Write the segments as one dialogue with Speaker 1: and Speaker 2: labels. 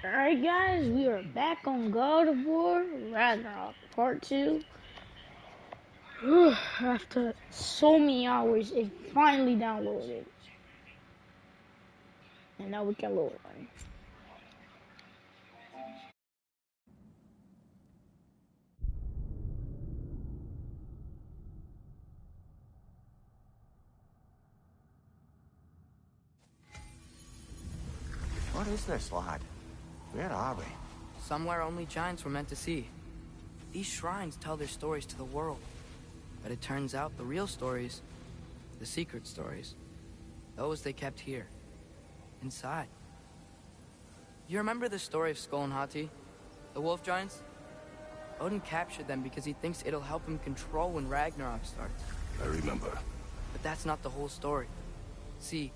Speaker 1: Alright guys, we are back on God of War Ragnarok Part 2. After so many hours, it finally downloaded. And now we can load it.
Speaker 2: What is this, lad? Where are we?
Speaker 3: Somewhere only giants were meant to see. These shrines tell their stories to the world. But it turns out the real stories, the secret stories, those they kept here, inside. You remember the story of Skull and Hati, the wolf giants? Odin captured them because he thinks it'll help him control when Ragnarok starts.
Speaker 4: I remember.
Speaker 3: But that's not the whole story. See,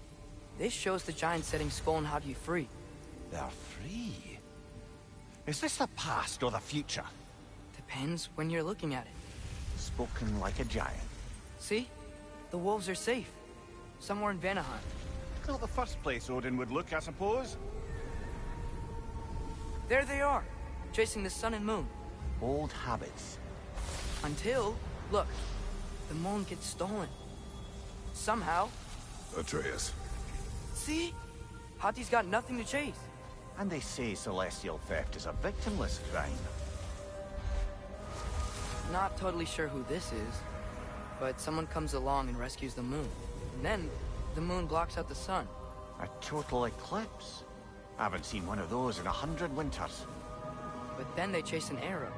Speaker 3: this shows the giants setting Skull and Hati free.
Speaker 2: They're free. Is this the past or the future?
Speaker 3: Depends when you're looking at it.
Speaker 2: Spoken like a giant.
Speaker 3: See? The wolves are safe. Somewhere in Vanaheim.
Speaker 2: Not the first place Odin would look, I suppose.
Speaker 3: There they are, chasing the sun and moon.
Speaker 2: Old habits.
Speaker 3: Until, look, the moon gets stolen. Somehow.
Speaker 4: Atreus.
Speaker 3: See? Hati's got nothing to chase.
Speaker 2: And they say celestial theft is a victimless crime.
Speaker 3: Not totally sure who this is, but someone comes along and rescues the moon. And then, the moon blocks out the sun.
Speaker 2: A total eclipse. I haven't seen one of those in 100 winters.
Speaker 3: But then they chase an arrow,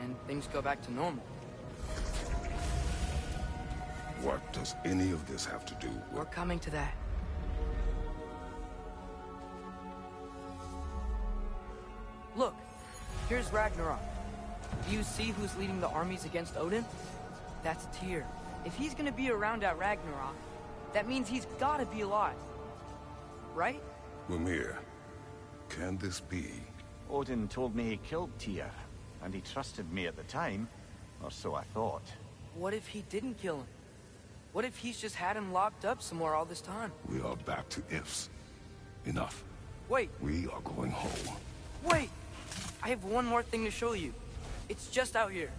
Speaker 3: and things go back to normal.
Speaker 4: What does any of this have to do with...
Speaker 3: We're coming to that. Look, here's Ragnarok. Do you see who's leading the armies against Odin? That's Tyr. If he's gonna be around at Ragnarok, that means he's gotta be alive. Right?
Speaker 4: Mimir, can this be?
Speaker 2: Odin told me he killed Tyr, and he trusted me at the time, or so I thought.
Speaker 3: What if he didn't kill him? What if he's just had him locked up somewhere all this time?
Speaker 4: We are back to ifs. Enough.
Speaker 3: Wait,
Speaker 4: We are going home.
Speaker 3: wait! I have one more thing to show you. It's just out here.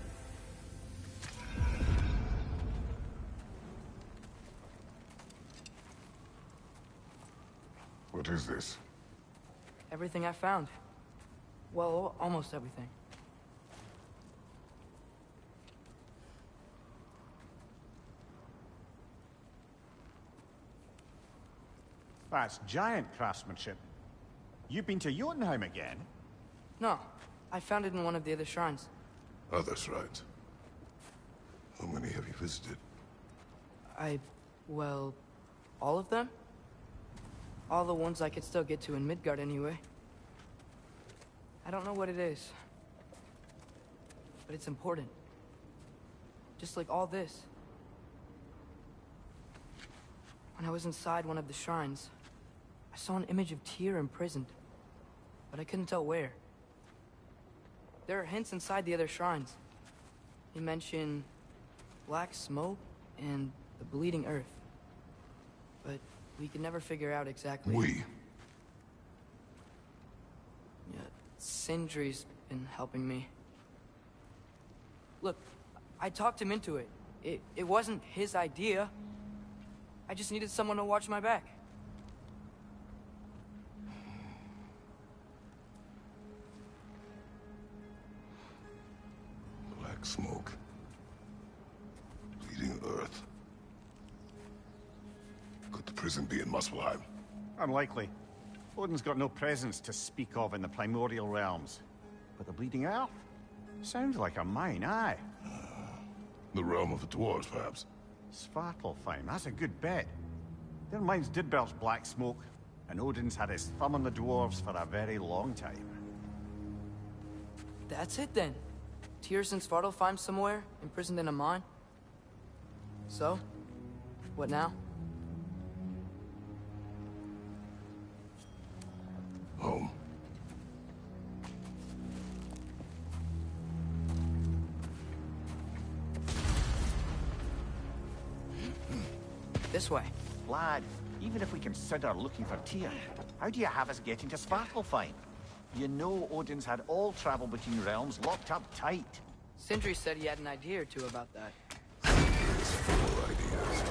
Speaker 4: What is this?
Speaker 3: Everything I found. Well, almost everything.
Speaker 5: That's giant craftsmanship. You've been to Jotunheim again?
Speaker 3: No, I found it in one of the other shrines.
Speaker 4: Others, right? How many have you visited?
Speaker 3: Well, all of them? All the ones I could still get to in Midgard anyway. I don't know what it is. But it's important. Just like all this. When I was inside one of the shrines, I saw an image of Tyr imprisoned. But I couldn't tell where. There are hints inside the other shrines. They mention black smoke and the bleeding earth. But we could never figure out exactly.
Speaker 4: We.
Speaker 3: Yeah, Sindri's been helping me. Look, I talked him into it. It wasn't his idea. I just needed someone to watch my back.
Speaker 4: Black smoke. Bleeding earth. Could the prison be in Muspelheim?
Speaker 5: Unlikely. Odin's got no presence to speak of in the primordial realms. But the Bleeding Earth? Sounds like a mine, aye.
Speaker 4: The realm of the dwarves, perhaps?
Speaker 5: Svartalfheim, that's a good bet. Their mines did belch black smoke, and Odin's had his thumb on the dwarves for a very long time.
Speaker 3: That's it then. Tyr's in Svartalfheim somewhere, imprisoned in a mine. So, what now?
Speaker 4: Home.
Speaker 3: This way.
Speaker 2: Lad, even if we consider looking for Tyr, how do you have us getting to Svartalfheim? You know Odin's had all travel between realms locked up tight.
Speaker 3: Sindri said he had an idea or two about that.
Speaker 4: It's full of ideas.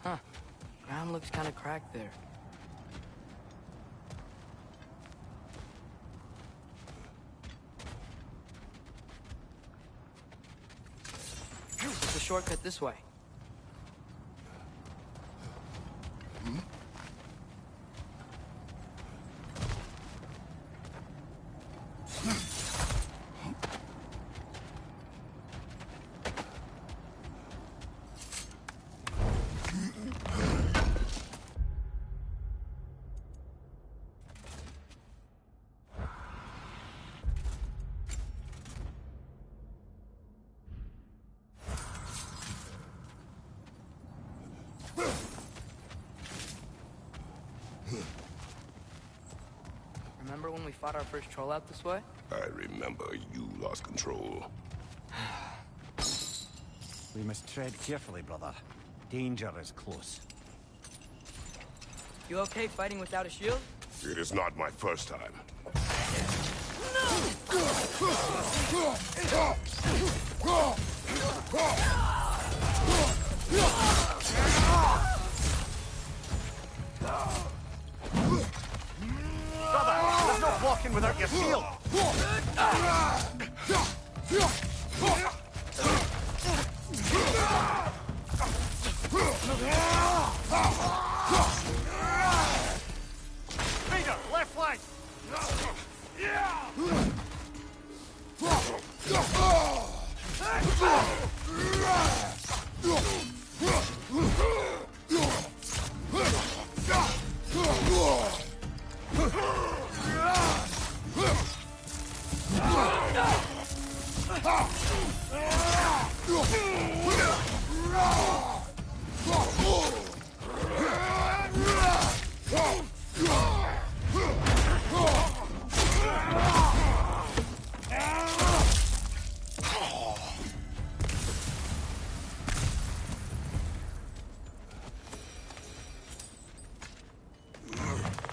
Speaker 3: Huh. Ground looks kind of cracked there. There's a shortcut this way. Remember when we fought our first troll out this way?
Speaker 4: I remember you lost control.
Speaker 5: We must tread carefully, brother. Danger is close.
Speaker 3: You okay fighting without a shield?
Speaker 4: It is not my first time.
Speaker 5: Brother, there's no walking without your shield! Vader, left flank!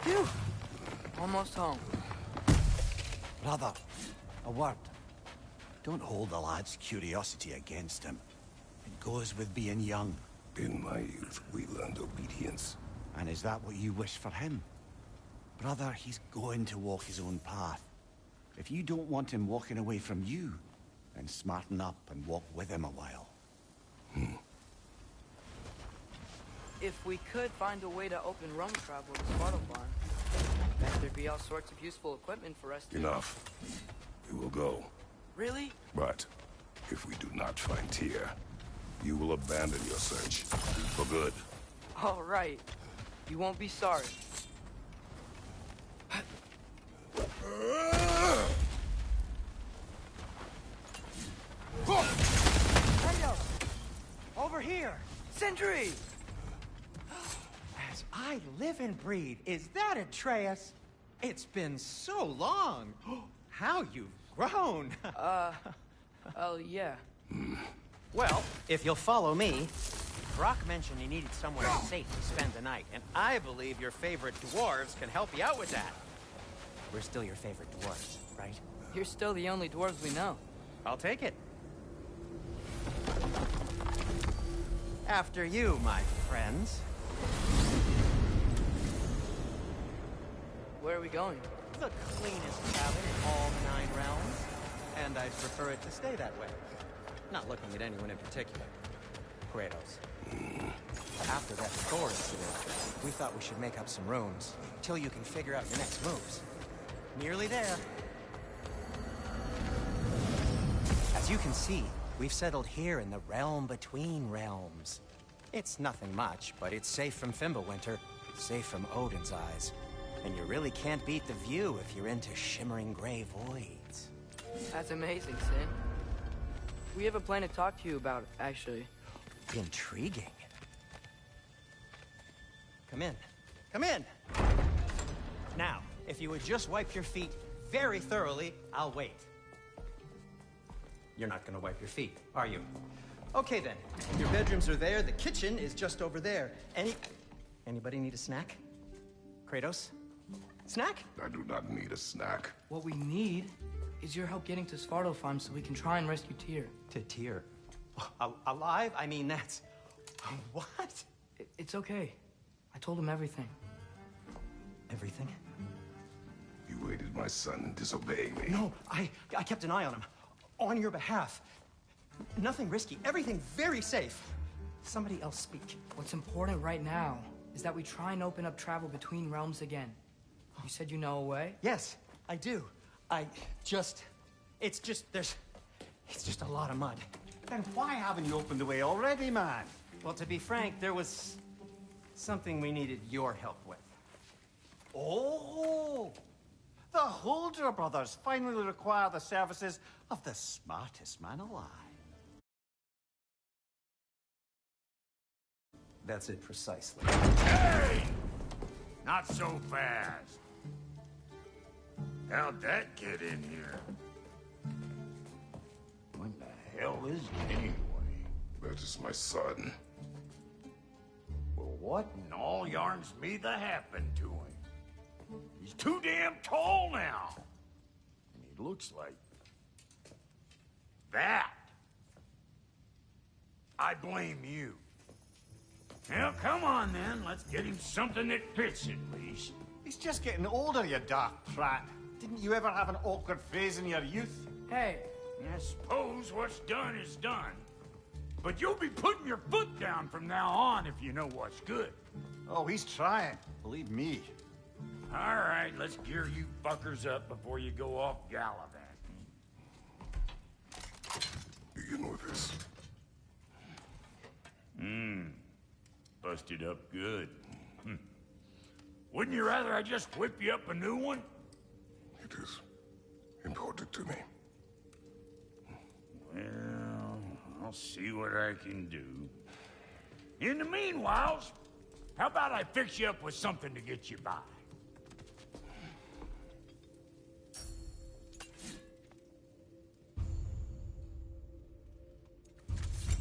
Speaker 3: Phew. Almost home.
Speaker 5: Brother, a word. Don't hold the lad's curiosity against him. It goes with being young.
Speaker 4: In my youth, we learned obedience.
Speaker 5: And is that what you wish for him? Brother, he's going to walk his own path. If you don't want him walking away from you, then smarten up and walk with him a while.
Speaker 3: If we could find a way to open rum travel to Svartalfheim, I bet there'd be all sorts of useful equipment for us to...
Speaker 4: Enough. We will go.
Speaker 3: Really?
Speaker 4: But if we do not find Tyr, you will abandon your search. For good.
Speaker 3: All right. You won't be sorry.
Speaker 6: Kratos! Over here!
Speaker 3: Sindri!
Speaker 6: As I live and breathe, is that Atreus? It's been so long! How you've grown!
Speaker 3: Oh, yeah.
Speaker 6: Well, if you'll follow me, Brock mentioned you needed somewhere safe to spend the night, and I believe your favorite dwarves can help you out with that. We're still your favorite dwarves, right?
Speaker 3: You're still the only dwarves we know.
Speaker 6: I'll take it. After you, my friends.
Speaker 3: Where are we going?
Speaker 6: The cleanest cabin in all the 9 realms. And I'd prefer it to stay that way. Not looking at anyone in particular. Kratos. After that Thor incident, we thought we should make up some rooms, till you can figure out your next moves. Nearly there. As you can see, we've settled here in the realm between realms. It's nothing much, but it's safe from Fimbulwinter, safe from Odin's eyes. And you really can't beat the view if you're into shimmering gray voids.
Speaker 3: That's amazing, Sin. We have a plan to talk to you about, actually.
Speaker 6: Intriguing. Come in. Come in! Now, if you would just wipe your feet very thoroughly, I'll wait. You're not gonna wipe your feet, are you? Okay then. Your bedrooms are there. The kitchen is just over there. Anybody need a snack? Kratos? Snack?
Speaker 4: I do not need a snack.
Speaker 3: What we need is your help getting to Svartalfheim so we can try and rescue Tyr.
Speaker 6: To Tyr? Alive? I mean, that's... What?
Speaker 3: It's okay. I told him everything.
Speaker 6: Everything?
Speaker 4: You aided my son in disobeying me.
Speaker 6: No, I kept an eye on him. On your behalf. Nothing risky. Everything very safe. Somebody else speak.
Speaker 3: What's important right now is that we try and open up travel between realms again. You said you know a way?
Speaker 6: Yes, I do. It's just a lot of mud.
Speaker 5: Then why haven't you opened the way already, man?
Speaker 6: Well, to be frank, there was something we needed your help with.
Speaker 5: Oh! The Holder brothers finally require the services of the smartest man alive.
Speaker 6: That's it precisely.
Speaker 7: Hey! Not so fast. How'd that get in here? What the hell is it anyway?
Speaker 4: That is my son.
Speaker 7: Well, what in all yarns me that happened to him? He's too damn tall now. And he looks like... that. I blame you. Well, come on then. Let's get him something that fits at least.
Speaker 5: He's just getting older, you dark prat. Didn't you ever have an awkward phase in your youth?
Speaker 3: Hey,
Speaker 7: I suppose what's done is done. But you'll be putting your foot down from now on if you know what's good.
Speaker 5: Oh, he's trying. Believe me.
Speaker 7: All right, let's gear you fuckers up before you go off gallivanting.
Speaker 4: Do you know this?
Speaker 7: Busted up good. Wouldn't you rather I just whip you up a new one?
Speaker 4: It is important to me.
Speaker 7: Well, I'll see what I can do. In the meanwhile, how about I fix you up with something to get you by?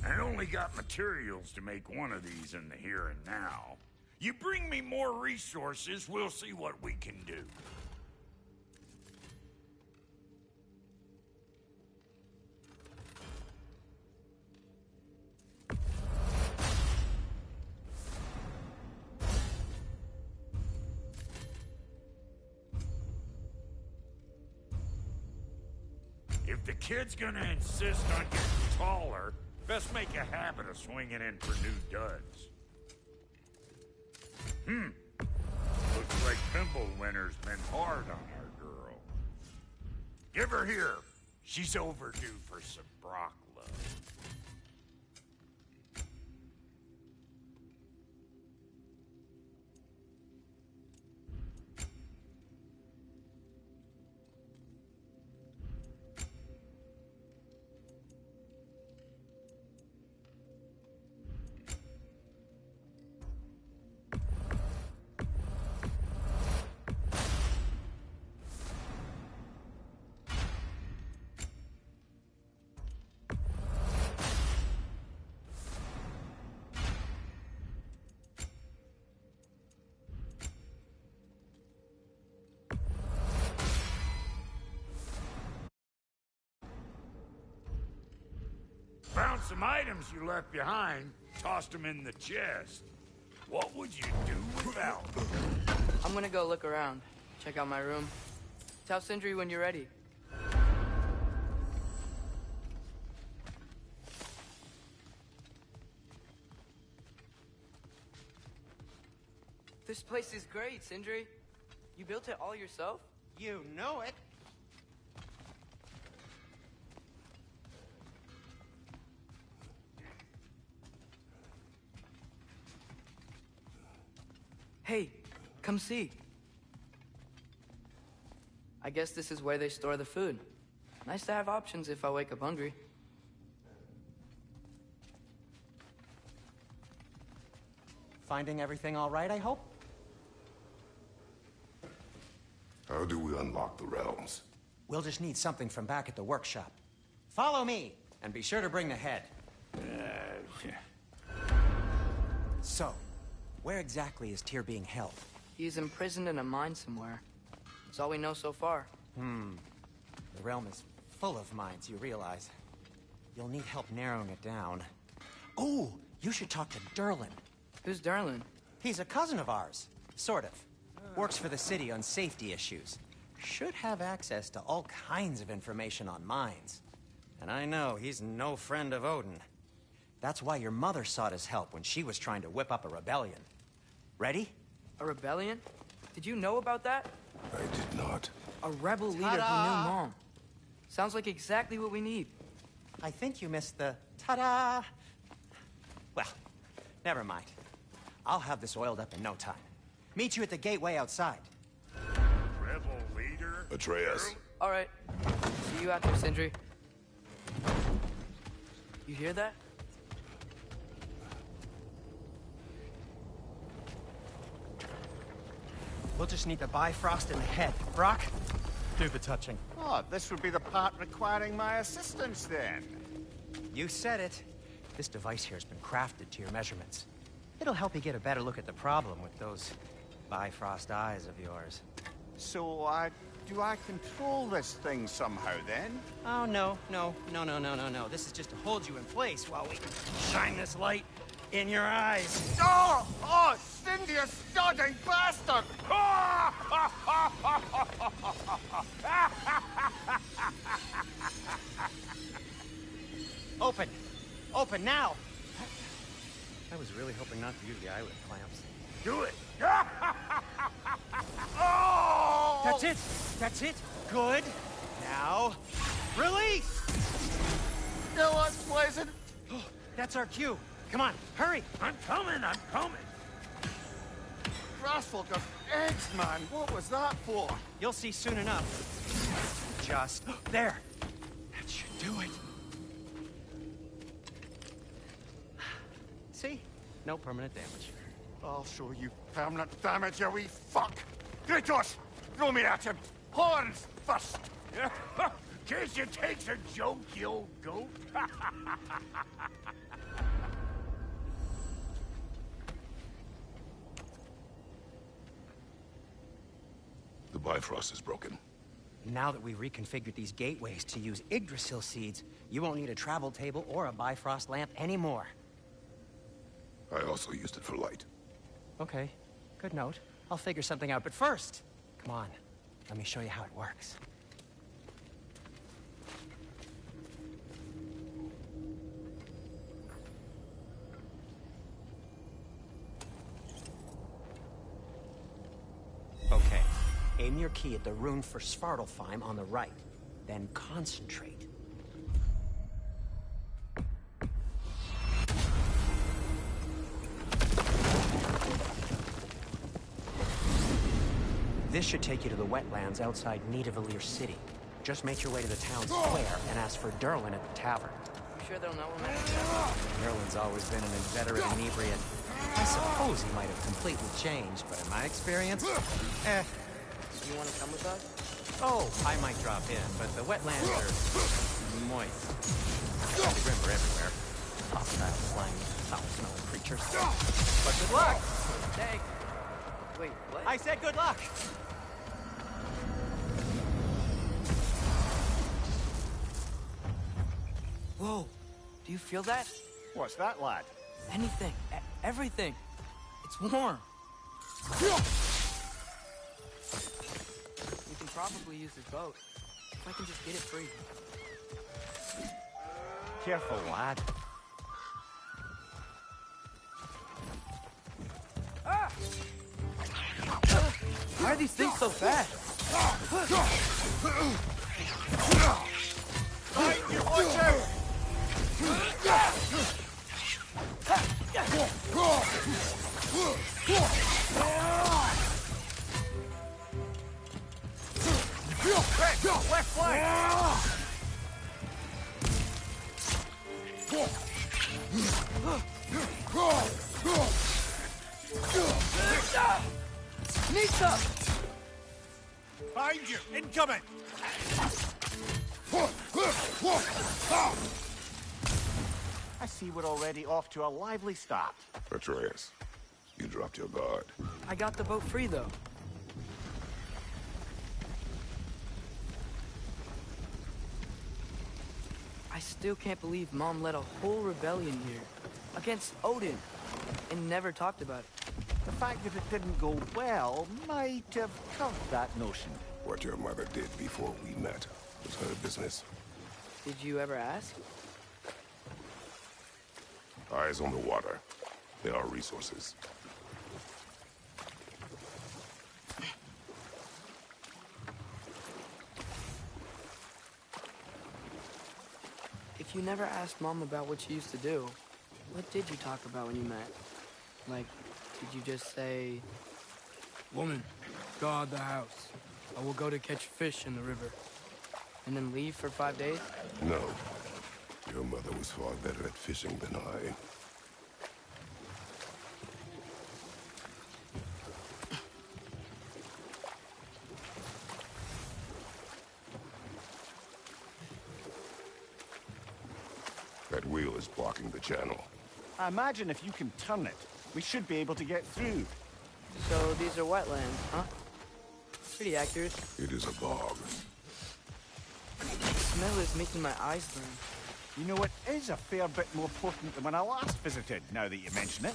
Speaker 7: I only got materials to make one of these in the here and now. You bring me more resources, we'll see what we can do. If the kid's gonna insist on getting taller, best make a habit of swinging in for new duds. Looks like Pimple Winter's been hard on our girl. Give her here. She's overdue for some Brock love. Found some items you left behind, tossed them in the chest. What would you do without them?
Speaker 3: I'm gonna go look around. Check out my room. Tell Sindri when you're ready. This place is great, Sindri. You built it all yourself?
Speaker 6: You know it.
Speaker 3: Hey, come see. I guess this is where they store the food. Nice to have options if I wake up hungry.
Speaker 6: Finding everything all right, I hope?
Speaker 4: How do we unlock the realms?
Speaker 6: We'll just need something from back at the workshop. Follow me, and be sure to bring the head. So, where exactly is Tyr being held?
Speaker 3: He's imprisoned in a mine somewhere. That's all we know so far.
Speaker 6: The realm is full of mines, you realize. You'll need help narrowing it down. Oh, you should talk to Derlin.
Speaker 3: Who's Darlin?
Speaker 6: He's a cousin of ours. Sort of. Works for the city on safety issues. Should have access to all kinds of information on mines. And I know he's no friend of Odin. That's why your mother sought his help when she was trying to whip up a rebellion. Ready?
Speaker 3: A rebellion? Did you know about that?
Speaker 4: I did not.
Speaker 3: A rebel leader who knew Mom. Sounds like exactly what we need.
Speaker 6: I think you missed the ta-da. Well, never mind. I'll have this oiled up in no time. Meet you at the gateway outside.
Speaker 7: Rebel leader?
Speaker 4: Atreus.
Speaker 3: All right. See you out there, Sindri. You hear that?
Speaker 6: We'll just need the Bifrost in the head. Brock, do the touching.
Speaker 2: Oh, this would be the part requiring my assistance then.
Speaker 6: You said it. This device here has been crafted to your measurements. It'll help you get a better look at the problem with those Bifrost eyes of yours.
Speaker 2: So, do I control this thing somehow then?
Speaker 6: Oh, no. This is just to hold you in place while we shine this light in your eyes.
Speaker 2: Oh! Oh, Cindy, you studding bastard!
Speaker 6: Open! Open now! I was really hoping not to use the eyelid clamps.
Speaker 7: Do it!
Speaker 2: Oh!
Speaker 6: That's it! That's it! Good! Now, release!
Speaker 2: It was pleasant.
Speaker 6: That's our cue. Come on, hurry!
Speaker 7: I'm coming!
Speaker 2: Grassful of eggs, man. What was that for?
Speaker 6: You'll see soon enough. Just there. That should do it. See? No permanent damage.
Speaker 2: I'll show you permanent damage, you wee fuck! Kratos! Throw me at him! Horns first!
Speaker 7: Case you takes a joke, you old goat.
Speaker 4: The Bifrost is broken.
Speaker 6: Now that we've reconfigured these gateways to use Yggdrasil seeds, you won't need a travel table or a Bifrost lamp anymore.
Speaker 4: I also used it for light.
Speaker 6: Okay, good note. I'll figure something out, but first, come on. Let me show you how it works. Okay, aim your key at the rune for Svartalfheim on the right, then concentrate. This should take you to the wetlands outside Nidavellir City. Just make your way to the town square and ask for Derlin at the tavern.
Speaker 3: You sure they'll know him at the tavern?
Speaker 6: Derlin's always been an inveterate inebriant. I suppose he might have completely changed, but in my experience,
Speaker 3: You want to come with us?
Speaker 6: Oh, I might drop in, but the wetlands are moist. There's river everywhere. Hostile, slimy, foul-smelling creatures. But good luck!
Speaker 3: Thanks. Wait, what?
Speaker 6: I said good luck!
Speaker 3: Whoa. Do you feel that?
Speaker 2: What's that, lad?
Speaker 3: Anything. Everything. It's warm. We can probably use this boat. If I can just get it free.
Speaker 6: Careful, lad.
Speaker 3: Why are these things so fast?
Speaker 2: Watch out! Left flank!
Speaker 3: Nita!
Speaker 7: Find you! Incoming!
Speaker 5: I see we're already off to a lively start.
Speaker 4: Atreus, you dropped your guard.
Speaker 3: I got the boat free, though. I still can't believe Mom led a whole rebellion here. Against Odin. And never talked about it.
Speaker 5: The fact that it didn't go well might have covered that notion.
Speaker 4: What your mother did before we met was her business.
Speaker 3: Did you ever ask?
Speaker 4: Eyes on the water. There are resources.
Speaker 3: If you never asked Mom about what she used to do, what did you talk about when you met? Like, did you just say... Woman, guard the house. I will go to catch fish in the river. And then leave for 5 days?
Speaker 4: No. Your mother was far better at fishing than I. That wheel is blocking the channel.
Speaker 5: I imagine if you can turn it, we should be able to get through.
Speaker 3: So these are wetlands, huh? Pretty accurate.
Speaker 4: It is a bog.
Speaker 3: The smell is making my eyes burn.
Speaker 5: You know, it is a fair bit more potent than when I last visited, now that you mention it.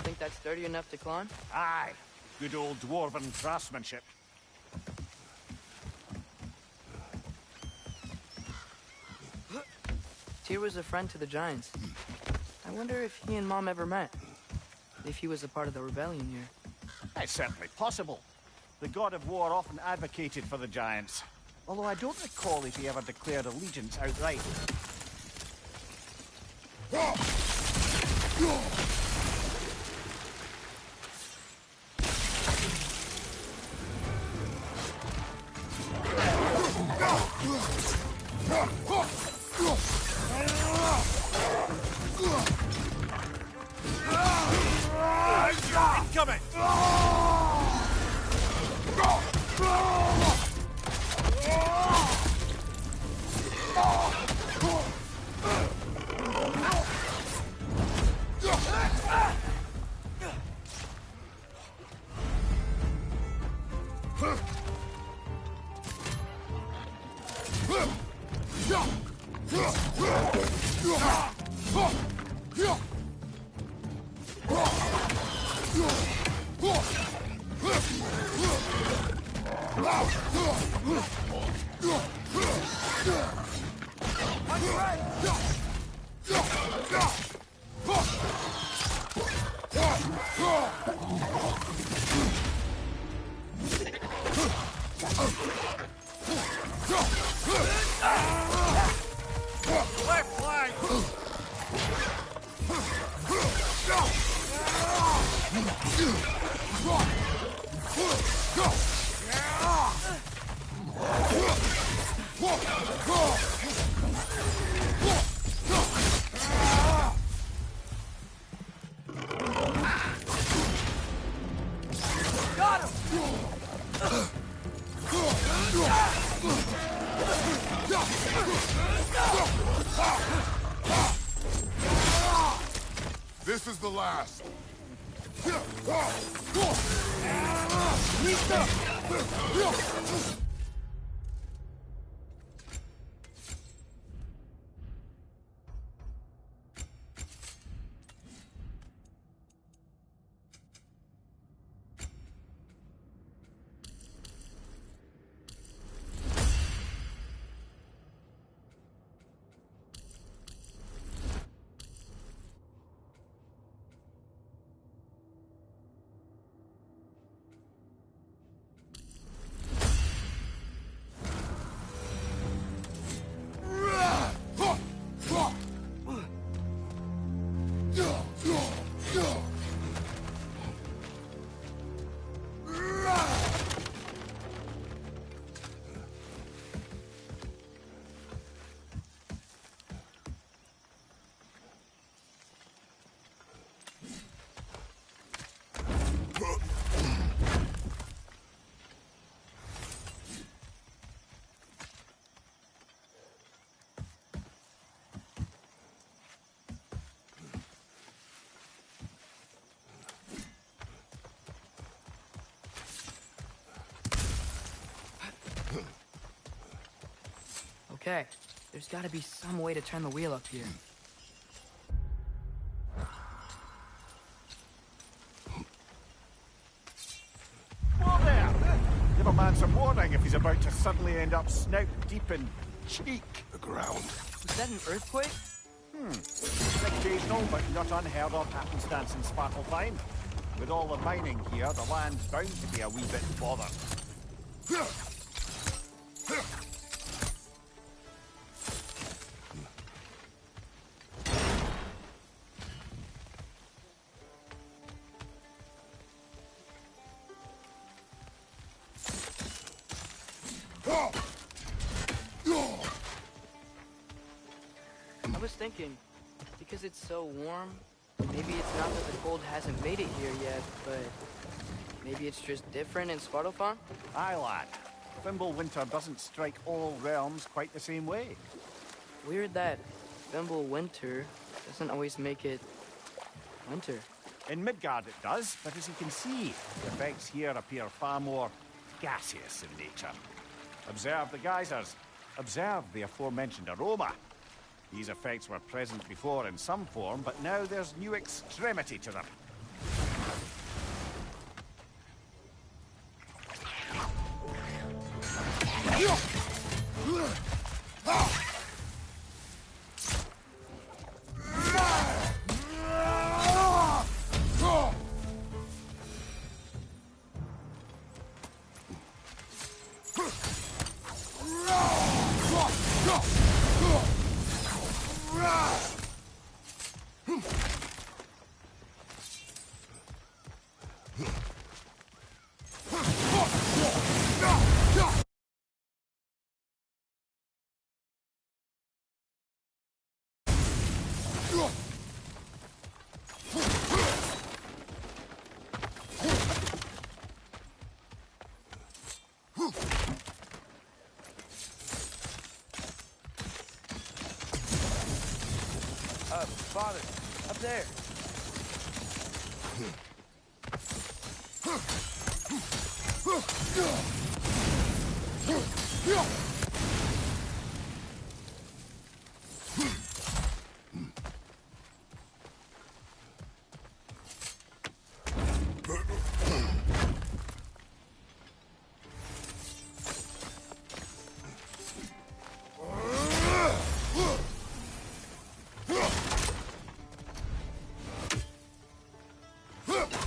Speaker 3: Think that's sturdy enough to climb?
Speaker 5: Aye, good old dwarven craftsmanship.
Speaker 3: Tyr was a friend to the Giants. I wonder if he and Mom ever met. If he was a part of the rebellion here.
Speaker 5: It's certainly possible. The god of war often advocated for the giants. Although I don't recall if he ever declared allegiance outright.
Speaker 2: Incoming! Left flank! Got him!
Speaker 4: This is the last.
Speaker 3: Okay, there's gotta be some way to turn the wheel up here.
Speaker 5: Whoa there! Give a man some warning if he's about to suddenly end up snout deep in cheek.
Speaker 4: The ground.
Speaker 3: Was that an earthquake?
Speaker 5: Occasional, but not unheard of happenstance in Svartalfheim. With all the mining here, the land's bound to be a wee bit bothered.
Speaker 3: I was thinking, because it's so warm, maybe it's not that the cold hasn't made it here yet, but maybe it's just different in Svartalfheim?
Speaker 5: Aye, lad. Thimble winter doesn't strike all realms quite the same way.
Speaker 3: Weird that Thimble winter doesn't always make it winter.
Speaker 5: In Midgard it does, but as you can see, the effects here appear far more gaseous in nature. Observe the geysers. Observe the aforementioned aroma. These effects were present before in some form, but now there's new extremity to them.
Speaker 3: Father, up there.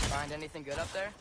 Speaker 3: Find anything good up there?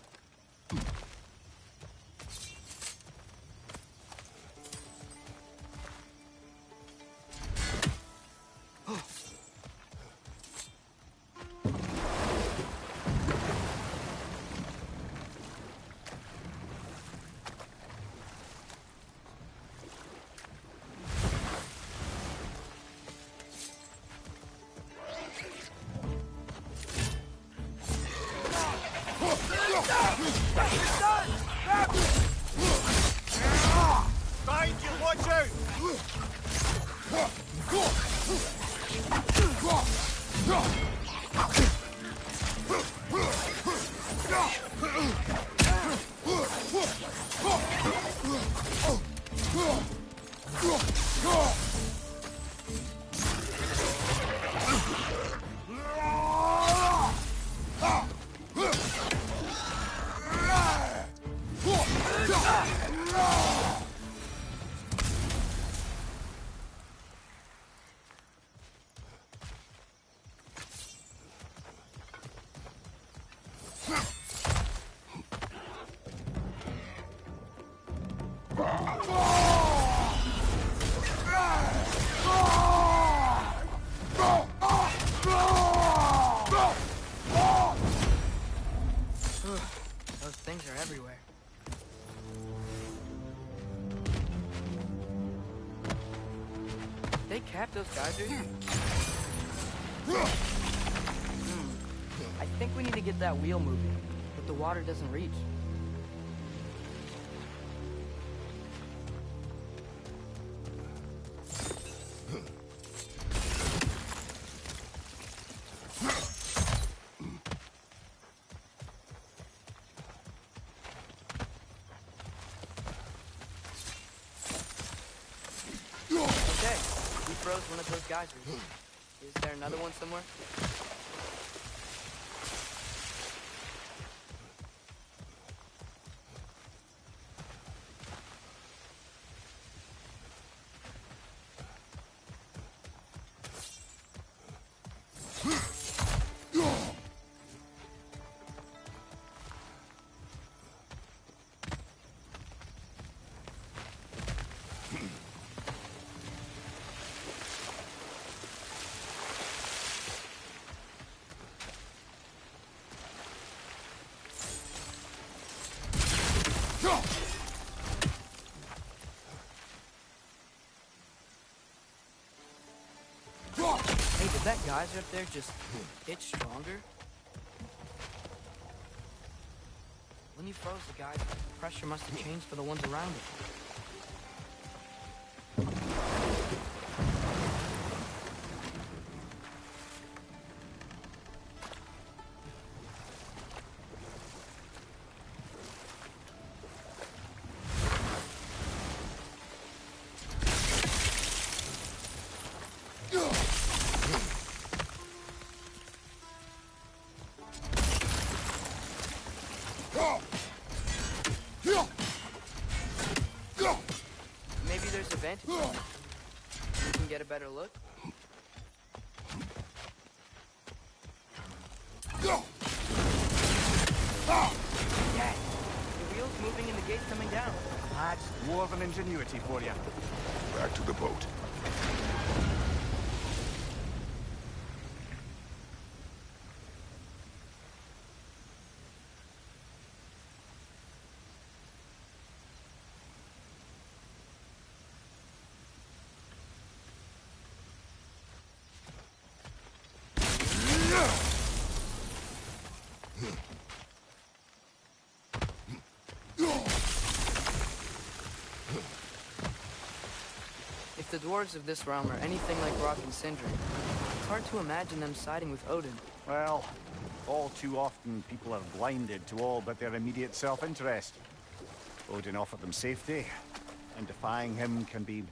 Speaker 5: Nigel, watch out!
Speaker 3: Those things are everywhere. They cap those geysers? I think we need to get that wheel moving, but the water doesn't reach. froze one of those geysers. Is there another one somewhere? Hey, did that geyser up there just get stronger? When you froze the geyser, the pressure must have changed for the ones around it. Maybe there's a vantage point. You can get a better look. Dad, the wheel's moving and the gate's coming down.
Speaker 5: That's more than ingenuity for you.
Speaker 4: Back to the boat.
Speaker 3: If the dwarves of this realm are anything like Rock and Sindri, it's hard to imagine them siding with Odin.
Speaker 5: Well, all too often people are blinded to all but their immediate self-interest. Odin offered them safety, and defying him can be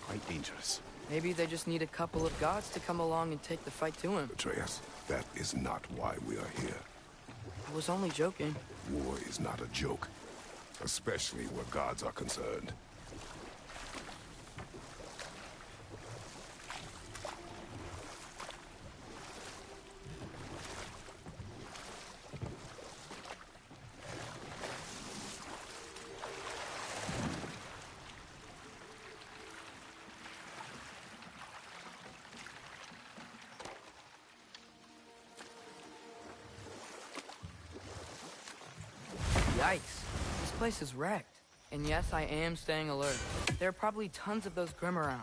Speaker 5: quite dangerous.
Speaker 3: Maybe they just need a couple of gods to come along and take the fight to him.
Speaker 4: Atreus, that is not why we are here.
Speaker 3: I was only joking.
Speaker 4: War is not a joke, especially where gods are concerned.
Speaker 3: Yikes. This place is wrecked. And yes, I am staying alert. There are probably tons of those Grim around.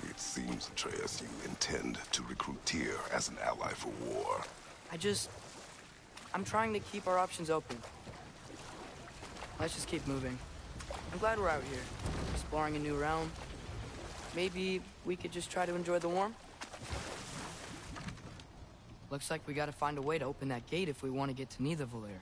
Speaker 4: It seems, Atreus, you intend to recruit Tyr as an ally for war.
Speaker 3: I'm trying to keep our options open. Let's just keep moving. I'm glad we're out here, exploring a new realm. Maybe we could just try to enjoy the warmth? Looks like we gotta find a way to open that gate if we want to get to Nidavellir.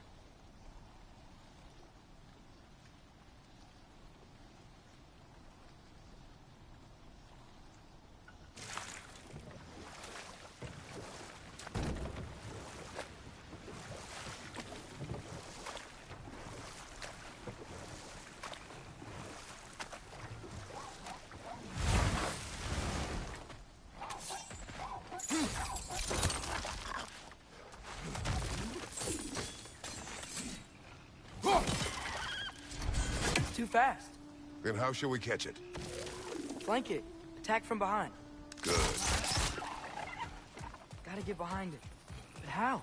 Speaker 3: Too fast.
Speaker 4: Then how shall we catch it?
Speaker 3: Flank it. Attack from behind.
Speaker 4: Good.
Speaker 3: Gotta get behind it. But how?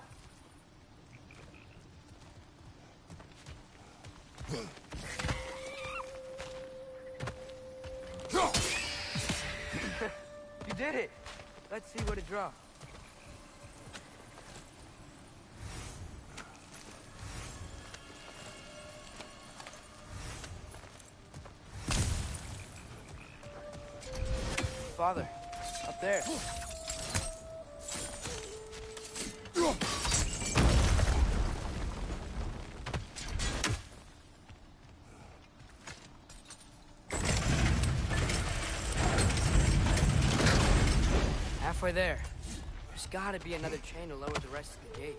Speaker 3: You did it! Let's see what it draws. Father, up there. Halfway there. There's gotta be another chain to lower the rest of the gate.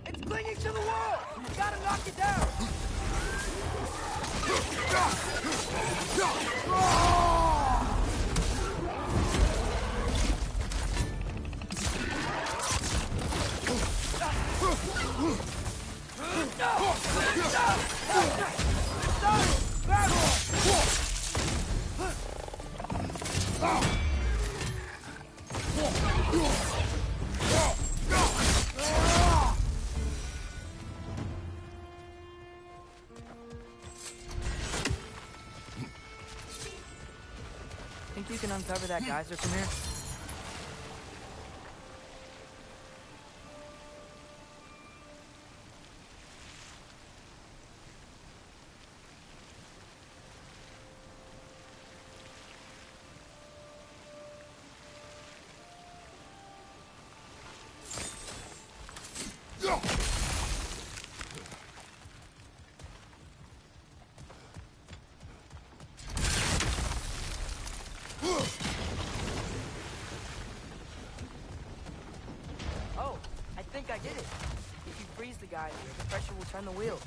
Speaker 3: It's clinging to the wall! You gotta knock it down! Think you can uncover that geyser from here? Oh, I think I did it. If you freeze the geyser, the pressure will turn the wheel.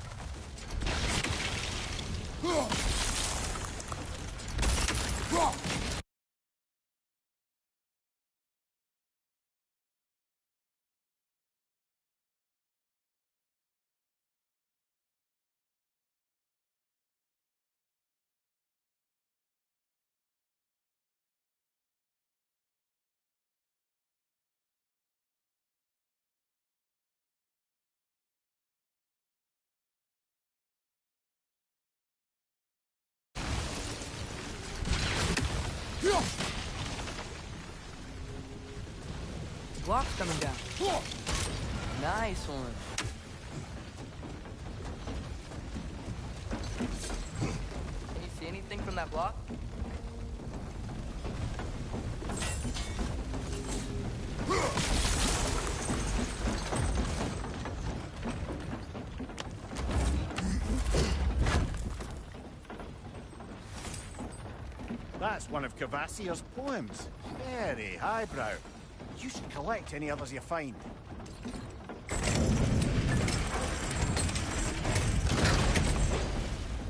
Speaker 3: block's coming down. Nice one. Can you see anything from that block?
Speaker 5: That's one of Cavassier's poems. Very highbrow. You should collect any others you find.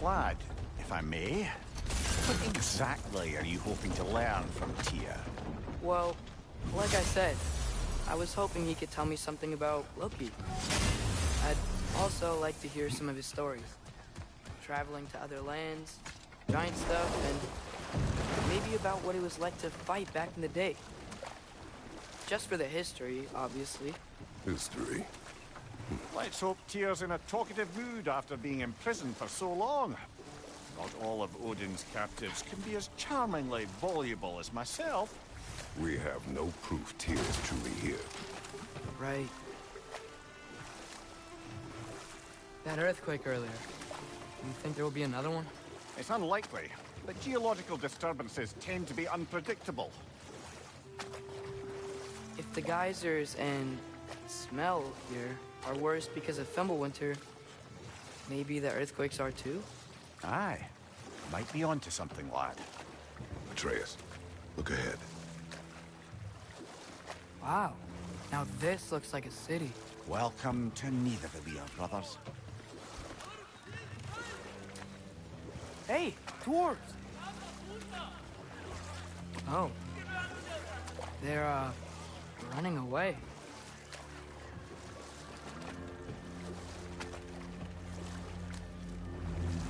Speaker 5: Lad, if I may, what exactly are you hoping to learn from Tyr?
Speaker 3: Well, like I said, I was hoping he could tell me something about Loki. I'd also like to hear some of his stories. Traveling to other lands, giant stuff, and maybe about what it was like to fight back in the day. Just for the history, obviously.
Speaker 4: History.
Speaker 5: Let's hope Tyr's in a talkative mood after being imprisoned for so long. Not all of Odin's captives can be as charmingly voluble as myself.
Speaker 4: We have no proof Tyr is truly here.
Speaker 3: Right. That earthquake earlier. Do you think there will be another one?
Speaker 5: It's unlikely, but geological disturbances tend to be unpredictable.
Speaker 3: If the geysers and smell here are worse because of Fimbulwinter, maybe the earthquakes are too?
Speaker 5: Aye. Might be onto something, lad.
Speaker 4: Atreus, look ahead.
Speaker 3: Wow. Now this looks like a city.
Speaker 5: Welcome to Nidavellir, brothers.
Speaker 3: Hey, dwarves! Oh. They're, running away.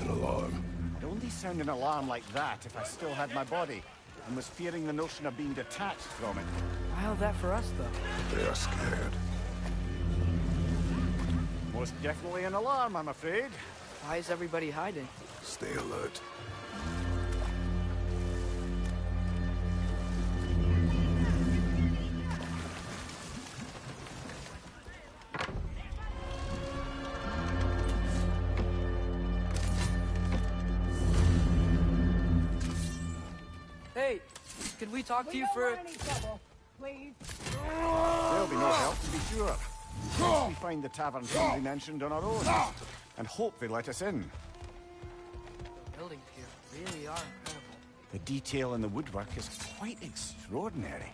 Speaker 4: An alarm.
Speaker 5: I'd only sound an alarm like that if I still had my body, and was fearing the notion of being detached from it.
Speaker 3: Wild that for us, though.
Speaker 4: They are scared.
Speaker 5: Most definitely an alarm, I'm afraid.
Speaker 3: Why is everybody hiding?
Speaker 4: Stay alert.
Speaker 3: Hey, could we talk to you for...
Speaker 5: There'll be no help, to be sure. Once we find the tavern Henry mentioned on our own. And hope they let us in.
Speaker 3: The buildings here really are incredible.
Speaker 5: The detail in the woodwork is quite extraordinary.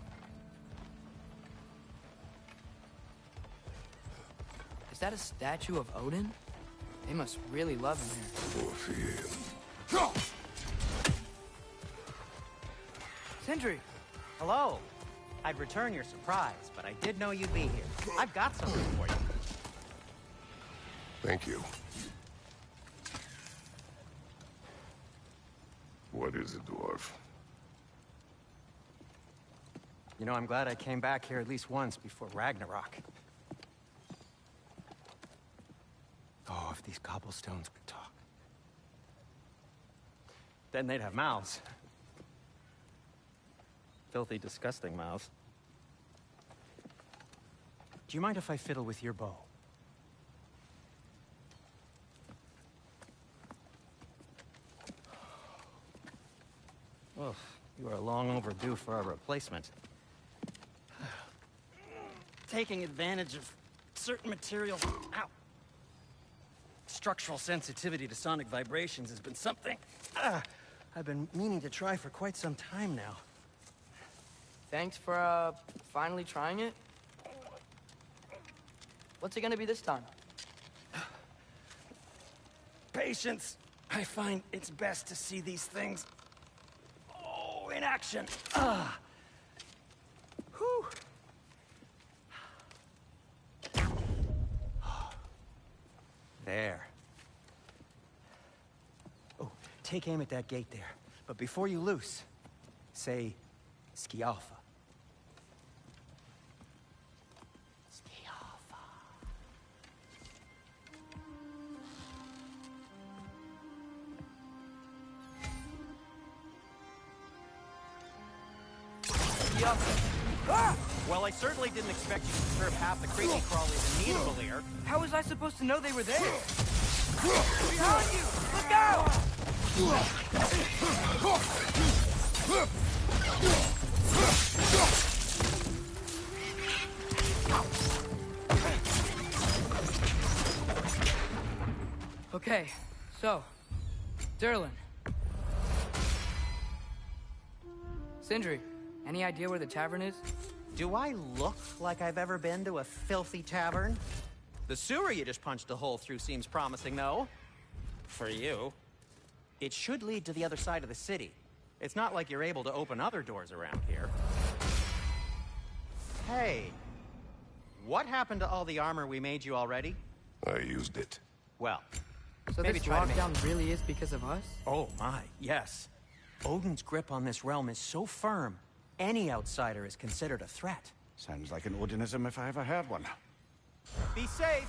Speaker 3: Is that a statue of Odin? They must really love him here.
Speaker 4: Poor Fiend.
Speaker 3: Sindri!
Speaker 6: Hello. I'd return your surprise, but I did know you'd be here. I've got something for you.
Speaker 4: Thank you. What is it, dwarf?
Speaker 6: You know, I'm glad I came back here at least once before Ragnarok. Oh, if these cobblestones could talk. Then they'd have mouths. Filthy, disgusting mouths. Do you mind if I fiddle with your bow? Oh, you are long overdue for a replacement. Taking advantage of certain materials. Ow! Structural sensitivity to sonic vibrations has been something I've been meaning to try for quite some time now.
Speaker 3: Thanks for, finally trying it. What's it gonna be this time?
Speaker 6: Patience. I find it's best to see these things, in action. Whew. There. Oh, take aim at that gate there. But before you loose, say, Skialfa. Skialfa.
Speaker 3: Yeah. Ah!
Speaker 6: Well, I certainly didn't expect you to disturb half the creepy crawlies in Nidavellir.
Speaker 3: How was I supposed to know they were there? Behind you! Look out! Okay, so, Durlin. Sindri, any idea where the tavern is?
Speaker 6: Do I look like I've ever been to a filthy tavern? The sewer you just punched a hole through seems promising, though. For you. It should lead to the other side of the city. It's not like you're able to open other doors around here. Hey, what happened to all the armor we made you already?
Speaker 4: I used it.
Speaker 6: Well,
Speaker 3: So
Speaker 6: maybe
Speaker 3: this
Speaker 6: try to make...
Speaker 3: lockdown really is because of us?
Speaker 6: Oh my, yes. Odin's grip on this realm is so firm, any outsider is considered a threat.
Speaker 5: Sounds like an Odinism if I ever heard one.
Speaker 6: Be safe!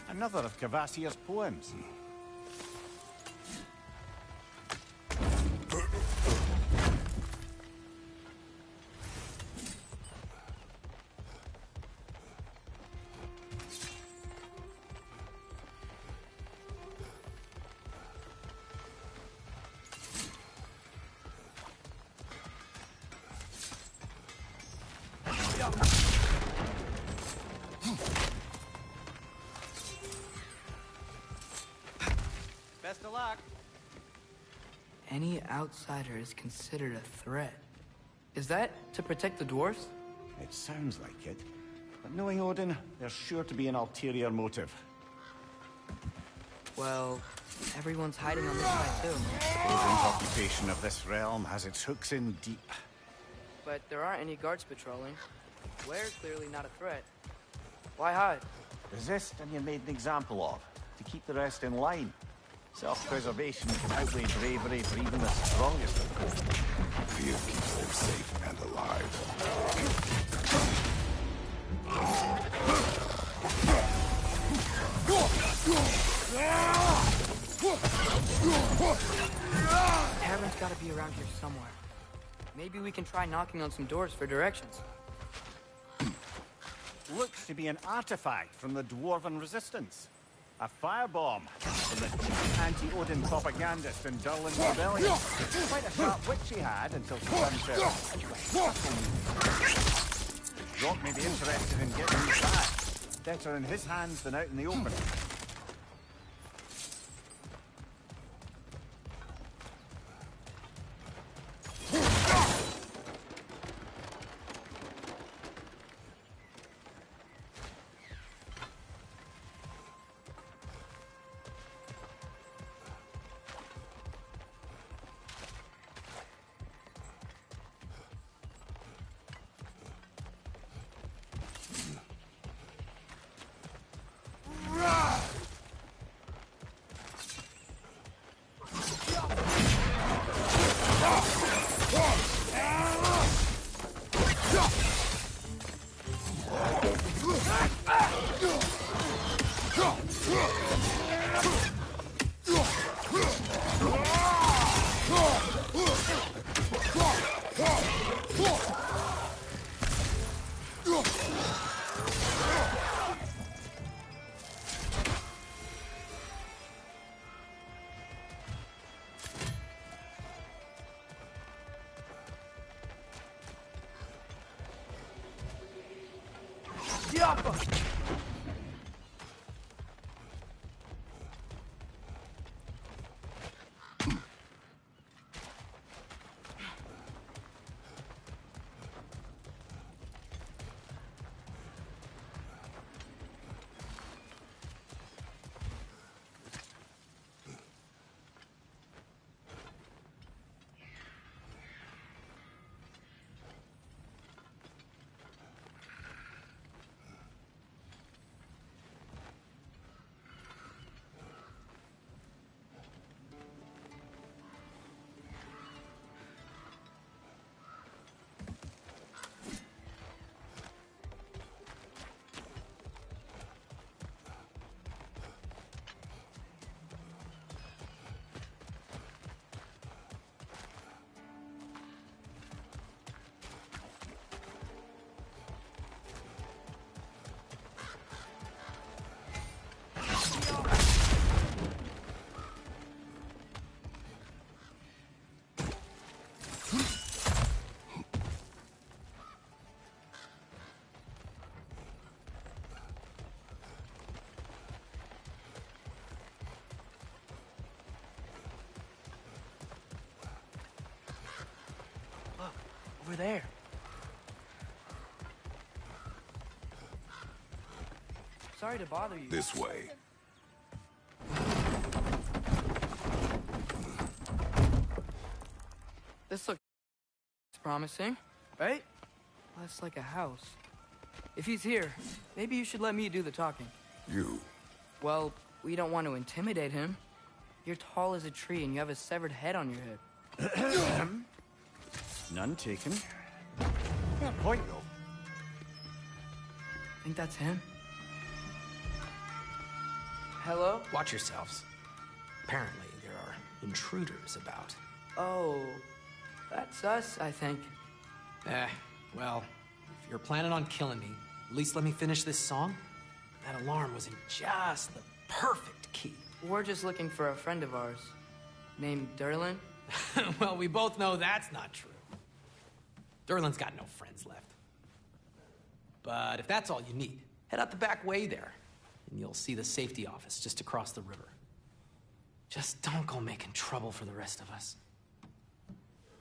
Speaker 5: Another of Cavassier's poems.
Speaker 6: Best of luck.
Speaker 3: Any outsider is considered a threat. Is that to protect the dwarves?
Speaker 5: It sounds like it. But knowing Odin, there's sure to be an ulterior motive.
Speaker 3: Well, everyone's hiding on this side too.
Speaker 5: Odin's occupation of this realm has its hooks in deep.
Speaker 3: But there aren't any guards patrolling. We're clearly not a threat. Why hide?
Speaker 5: Resist and you're made an example of, to keep the rest in line. Self-preservation can outweigh bravery for even the strongest of folk.
Speaker 4: Fear keeps them safe and alive.
Speaker 3: Tavern's gotta be around here somewhere. Maybe we can try knocking on some doors for directions.
Speaker 5: Looks to be an artifact from the Dwarven Resistance. A firebomb from the anti-Odin propagandist in Durlin's rebellion. Quite a sharp wit she had until she turned to... Rock may be interested in getting these back. Better in his hands than out in the open.
Speaker 3: Over there. Sorry to bother you.
Speaker 4: This way.
Speaker 3: This looks promising, right? Less like a house. If he's here, maybe you should let me do the talking.
Speaker 4: You.
Speaker 3: Well, we don't want to intimidate him. You're tall as a tree and you have a severed head on your head.
Speaker 5: None taken. Fair point, though.
Speaker 3: Think that's him? Hello?
Speaker 8: Watch yourselves. Apparently, there are intruders about.
Speaker 3: Oh, that's us, I think.
Speaker 8: Well, if you're planning on killing me, at least let me finish this song. That alarm was in just the perfect key.
Speaker 3: We're just looking for a friend of ours, named Derlin.
Speaker 8: Well, we both know that's not true. Derlin's got no friends left. But if that's all you need, head out the back way there, and you'll see the safety office just across the river. Just don't go making trouble for the rest of us.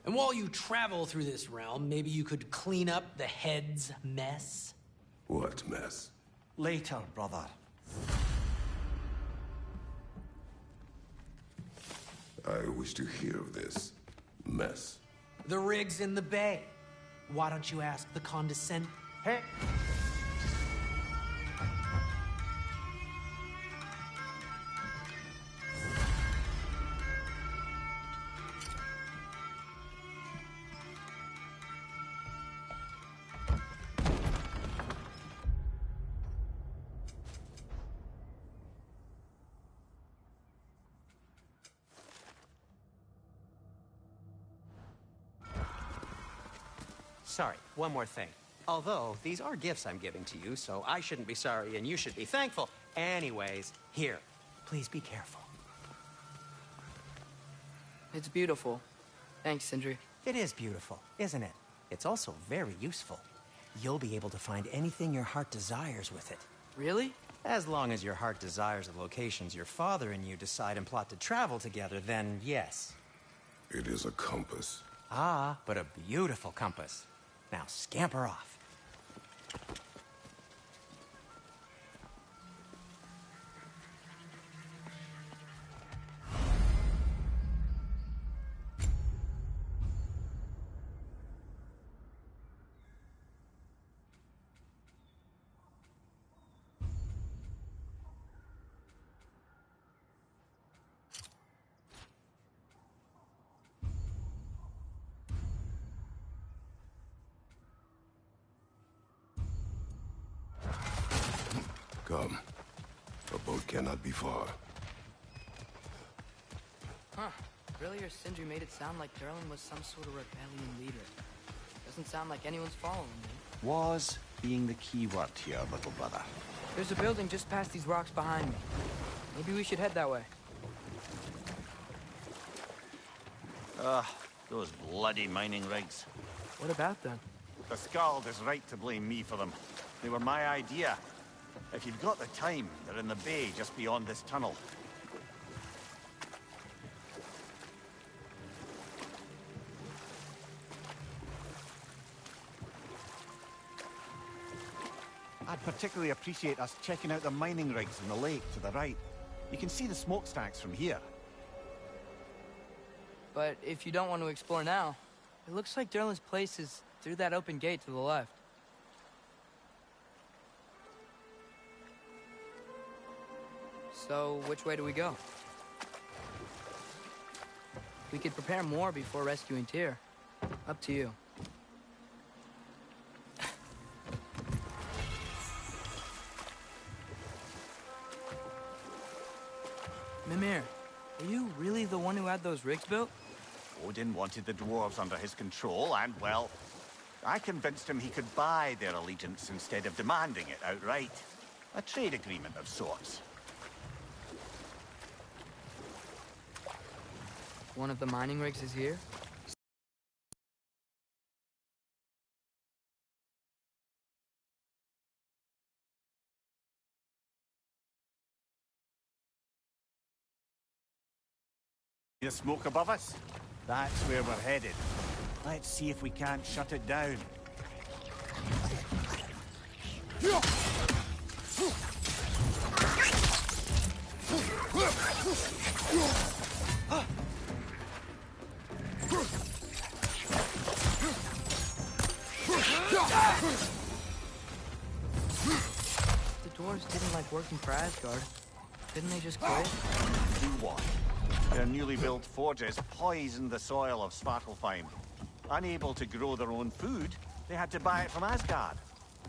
Speaker 8: And while you travel through this realm, maybe you could clean up the head's mess?
Speaker 4: What mess?
Speaker 6: Later, brother.
Speaker 4: I wish to hear of this mess.
Speaker 8: The rig's in the bay. Why don't you ask the condescend?
Speaker 6: Hey! Sorry, one more thing. Although, these are gifts I'm giving to you, so I shouldn't be sorry and you should be thankful. Anyways, here, please be careful.
Speaker 3: It's beautiful. Thanks, Sindri.
Speaker 6: It is beautiful, isn't it? It's also very useful. You'll be able to find anything your heart desires with it.
Speaker 3: Really?
Speaker 6: As long as your heart desires the locations your father and you decide and plot to travel together, then yes.
Speaker 4: It is a compass.
Speaker 6: Ah, but a beautiful compass. Now scamper off.
Speaker 4: Come. A boat cannot be far.
Speaker 3: Huh. Earlier, Sindri made it sound like Derlin was some sort of rebellion leader. Doesn't sound like anyone's following me.
Speaker 5: Was being the key word here, little brother.
Speaker 3: There's a building just past these rocks behind me. Maybe we should head that way.
Speaker 5: Those bloody mining rigs.
Speaker 3: What about them?
Speaker 5: The Skald is right to blame me for them. They were my idea. If you've got the time, they're in the bay just beyond this tunnel. I'd particularly appreciate us checking out the mining rigs in the lake to the right. You can see the smokestacks from here.
Speaker 3: But if you don't want to explore now, it looks like Derlin's place is through that open gate to the left. So, which way do we go? We could prepare more before rescuing Tyr. Up to you. Mimir, are you really the one who had those rigs built?
Speaker 5: Odin wanted the dwarves under his control, and, well, I convinced him he could buy their allegiance instead of demanding it outright. A trade agreement of sorts.
Speaker 3: One of the mining rigs is here?
Speaker 5: The smoke above us? That's where we're headed. Let's see if we can't shut it down.
Speaker 3: The dwarves didn't like working for Asgard. Didn't they just quit?
Speaker 5: Do what? Their newly built forges poisoned the soil of Svartalfheim. Unable to grow their own food, they had to buy it from Asgard.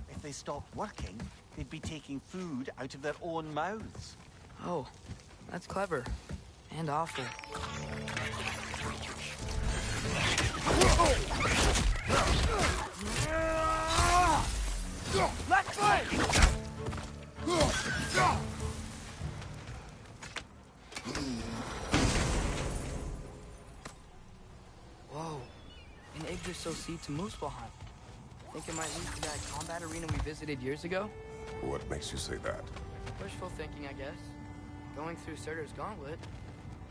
Speaker 5: If they stopped working, they'd be taking food out of their own mouths.
Speaker 3: Oh, that's clever. And awful.
Speaker 5: Let's fight!
Speaker 3: Whoa. An Yggdrasil seed to Muspelheim. Think it might lead to that combat arena we visited years ago?
Speaker 4: What makes you say that?
Speaker 3: Wishful thinking, I guess. Going through Surtur's gauntlet.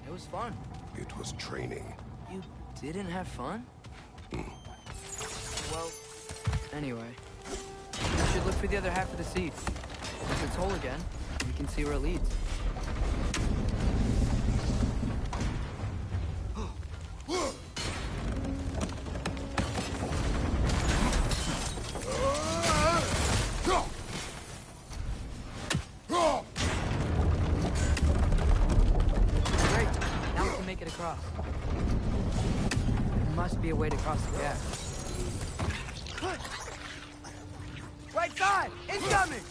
Speaker 3: It was fun.
Speaker 4: It was training.
Speaker 3: You didn't have fun? Well, anyway. We should look for the other half of the seed. If it's whole again, we can see where it leads. Great. Now we can make it across. There must be a way to cross the gap.
Speaker 5: Right side! Incoming!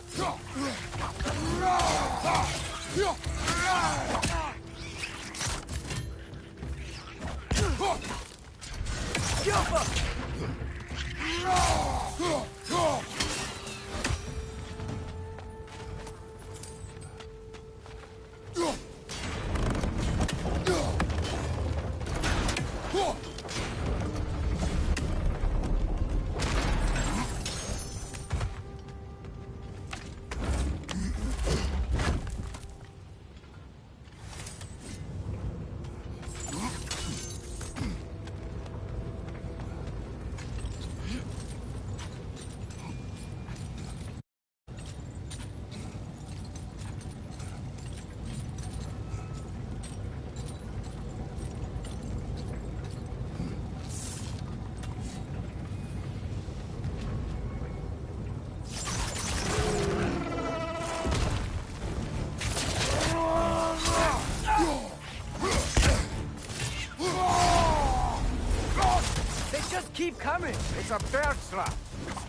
Speaker 3: Keep coming!
Speaker 5: It's a bird trap,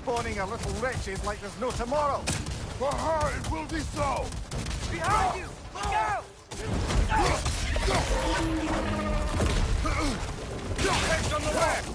Speaker 5: spawning a little wretches like there's no tomorrow.
Speaker 4: For her, it will be so!
Speaker 3: Behind you! Look out!
Speaker 5: Heads on the left!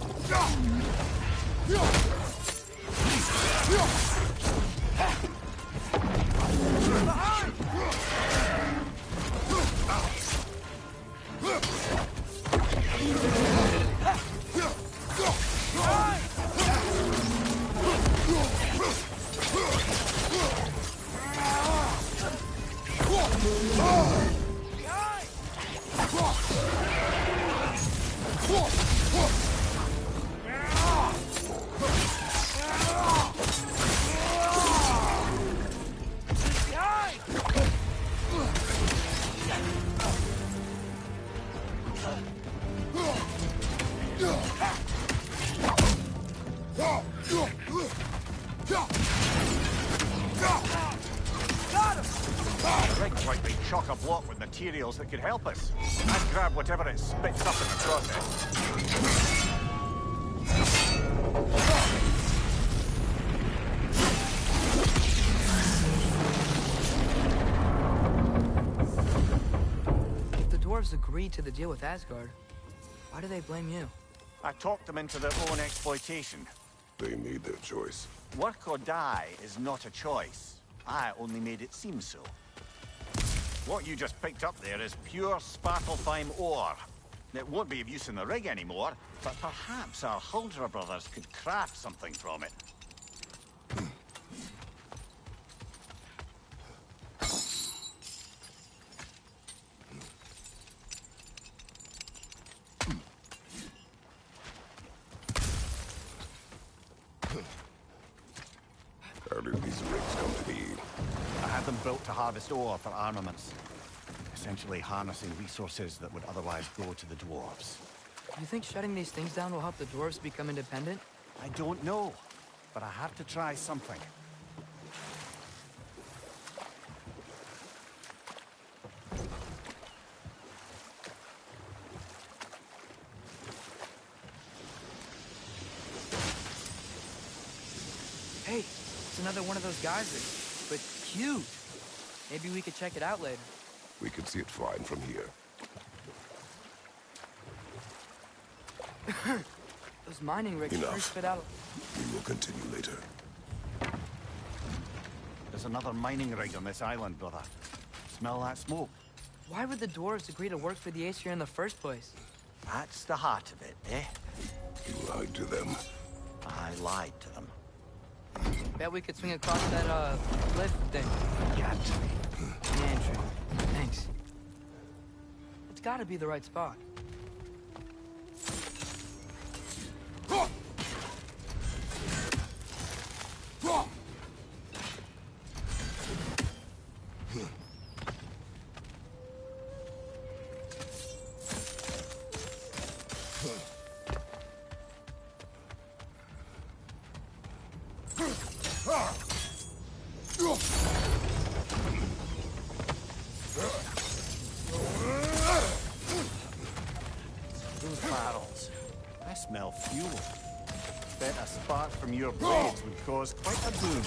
Speaker 5: Rig's like they chock a block with materials that could help us. I'd grab whatever it spits up in the process.
Speaker 3: If the dwarves agreed to the deal with Asgard, why do they blame you?
Speaker 5: I talked them into their own exploitation.
Speaker 4: They made their choice.
Speaker 5: Work or die is not a choice. I only made it seem so. What you just picked up there is pure Svartalfheim ore. It won't be of use in the rig anymore, but perhaps our Huldra brothers could craft something from it. built to harvest ore for armaments. Essentially harnessing resources that would otherwise go to the dwarves.
Speaker 3: You think shutting these things down will help the dwarves become independent?
Speaker 5: I don't know, but I have to try something.
Speaker 3: Hey, it's another one of those geysers, but huge. Maybe we could check it out later.
Speaker 4: We can see it fine from here.
Speaker 3: Those mining rigs
Speaker 4: Enough.
Speaker 3: sure spit out.
Speaker 4: We will continue later.
Speaker 5: There's another mining rig on this island, brother. Smell that smoke?
Speaker 3: Why would the dwarves agree to work for the Aesir in the first place?
Speaker 5: That's the heart of it, eh?
Speaker 4: You lied to them.
Speaker 5: I lied to them.
Speaker 3: Bet we could swing across that, cliff thing.
Speaker 5: Yeah,
Speaker 3: Yeah, true. Thanks. It's gotta be the right spot.
Speaker 5: Those barrels. I smell fuel. Bet a spark from your blades would cause quite a boom.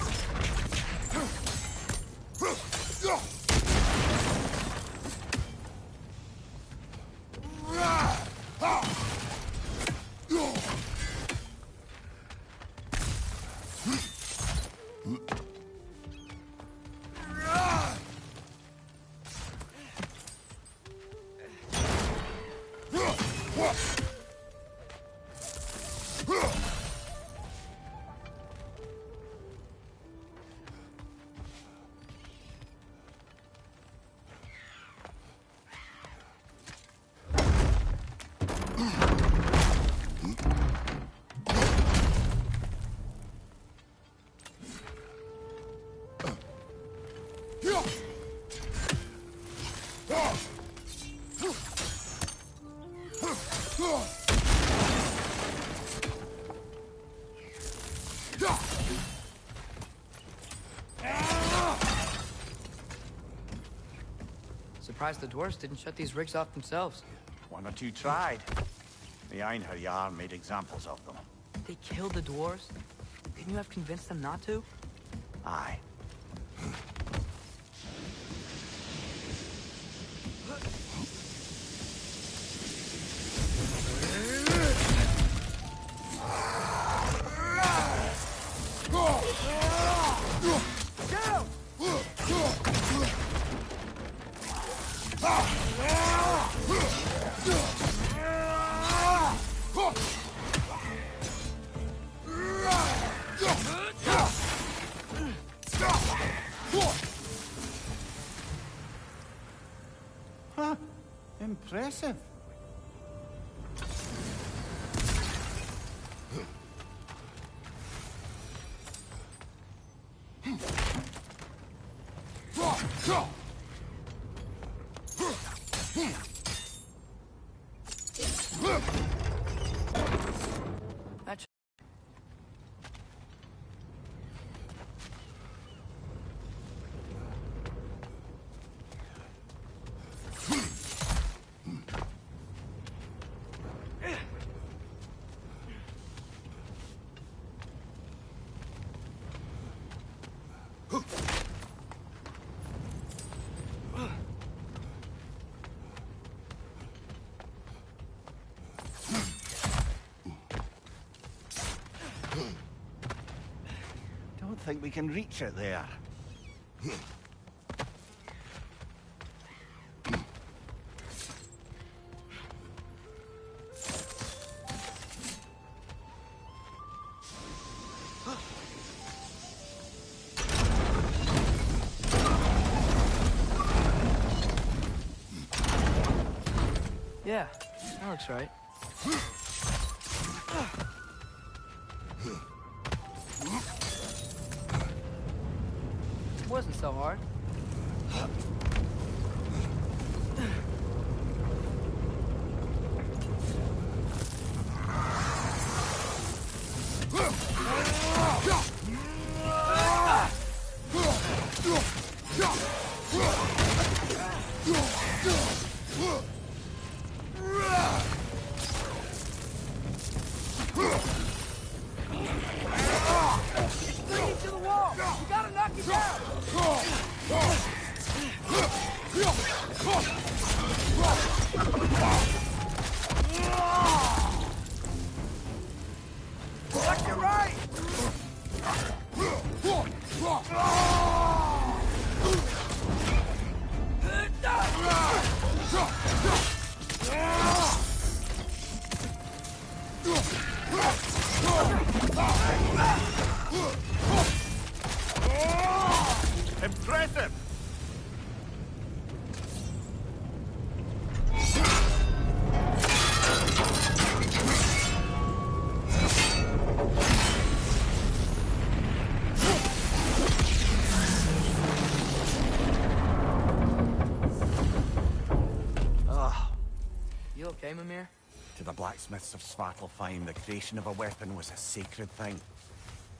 Speaker 3: Surprised the dwarves didn't shut these rigs off themselves.
Speaker 5: One or two tried. The Einherjar made examples of them.
Speaker 3: They killed the dwarves? Couldn't you have convinced them not to?
Speaker 5: Aye. Huh. Impressive.
Speaker 3: That's
Speaker 5: Don't think we can reach it there.
Speaker 3: yeah, that looks right. It wasn't so hard. You okay, Mimir?
Speaker 5: To the blacksmiths of Svartalfheim, the creation of a weapon was a sacred thing.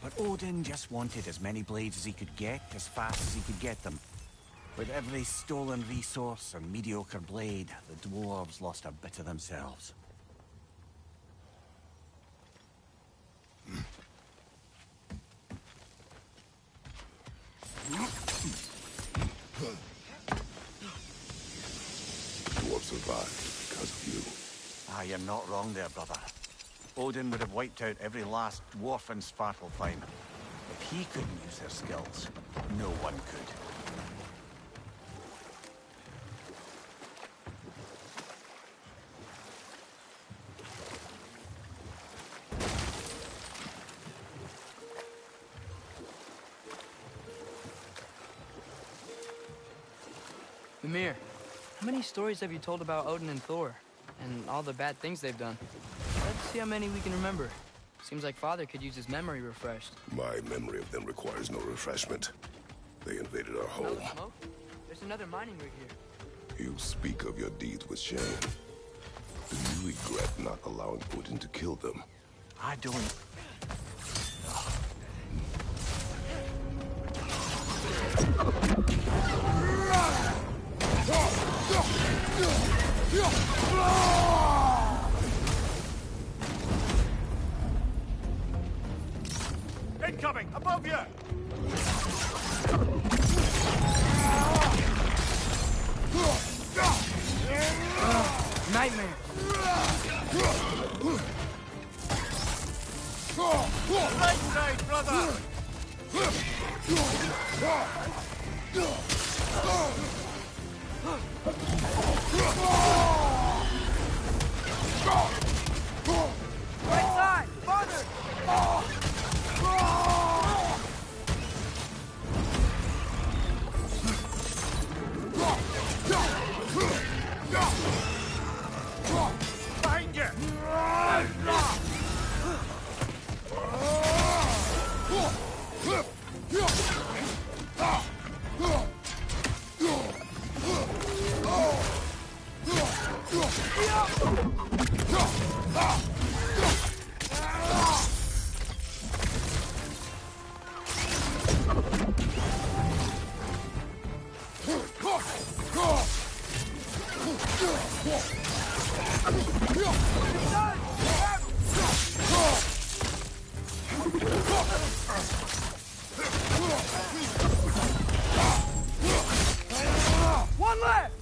Speaker 5: But Odin just wanted as many blades as he could get, as fast as he could get them. With every stolen resource and mediocre blade, the dwarves lost a bit of themselves.
Speaker 4: Dwarves survived because of you.
Speaker 5: Ah, you're not wrong there, brother. Odin would have wiped out every last dwarf in Svartalfheim. If he couldn't use their skills, no one could.
Speaker 3: Mimir, how many stories have you told about Odin and Thor? And all the bad things they've done? Let's see how many we can remember. Seems like Father could use his memory refreshed.
Speaker 4: My memory of them requires no refreshment. They invaded our
Speaker 3: Smell
Speaker 4: home.
Speaker 3: the smoke? There's another mining rig here.
Speaker 4: You speak of your deeds with shame. Do you regret not allowing Odin to kill them?
Speaker 5: I don't...
Speaker 2: Incoming! Above you!
Speaker 3: Nightmare!
Speaker 2: Right side, brother!
Speaker 3: Right side! Father!
Speaker 2: Behind you!
Speaker 3: One left!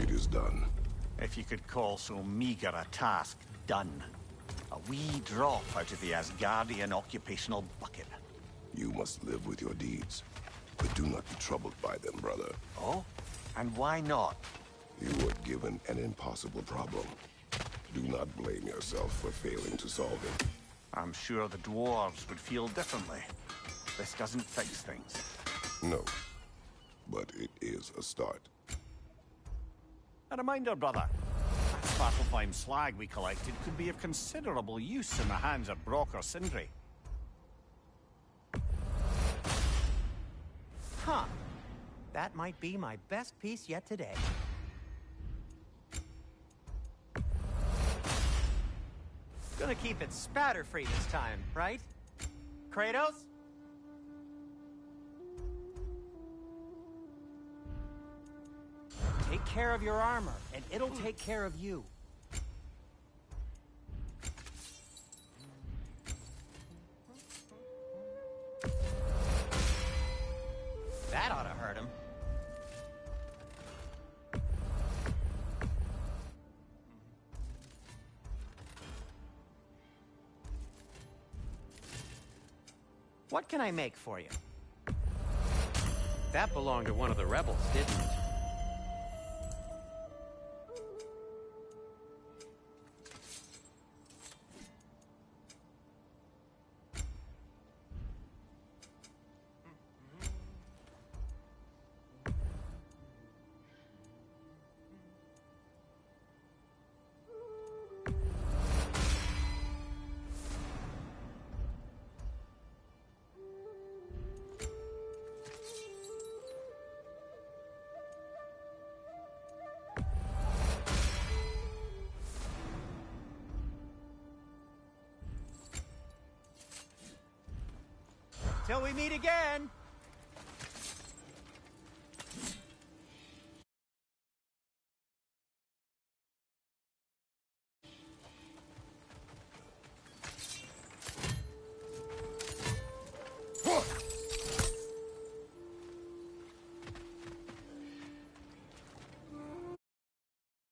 Speaker 4: It is done.
Speaker 5: If you could call so meager a task done. A wee drop out of the Asgardian occupational bucket.
Speaker 4: You must live with your deeds, but do not be troubled by them, brother.
Speaker 5: Oh? And why not?
Speaker 4: You were given an impossible problem. Do not blame yourself for failing to solve it.
Speaker 5: I'm sure the dwarves would feel differently. This doesn't fix things.
Speaker 4: No, but it is a start.
Speaker 5: A reminder, brother. That Svartalfheim slag we collected could be of considerable use in the hands of Brock or Sindri.
Speaker 6: Huh. That might be my best piece yet today. Gonna keep it spatter-free this time, right? Kratos? Take care of your armor, and it'll take care of you. That ought to hurt him. What can I make for you? That belonged to one of the rebels, didn't it? Till we meet again!